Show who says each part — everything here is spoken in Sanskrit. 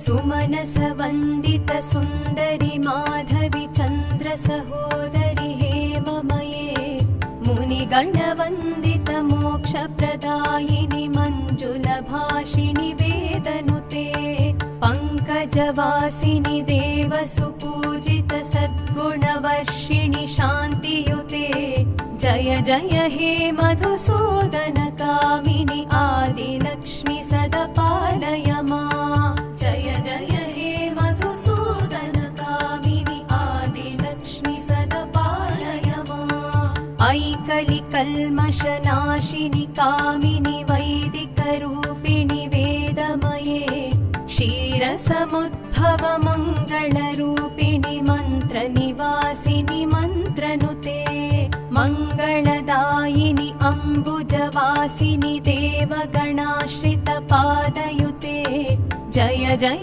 Speaker 1: सुमनसवन्दित सुन्दरि माधवि चन्द्र सहोदरि हेममये मुनिगणवन्दित मोक्षप्रदायिनि मञ्जुलभाषिणि वेदनुते पङ्कजवासिनि देवसुपूजित सद्गुणवर्षिणि शान्तियुते जय जय हे मधुसूदन कामिनि आदिलक्ष्मि सदा पालय माम् जय जय हे मधुसूदन कामिनि आदिलक्ष्मि सदा पालय माम् ऐकलिकल्मषनाशिनि कामिनि वैदिकरूपिणि वेदमये क्षीरसमुद्भव मङ्गलरूपिणि मन्त्रनिवासिनि मन्त्रनुते मङ्गलदायिनि अम्बुजवासिनि देवगणाश्रित पादयुते जय जय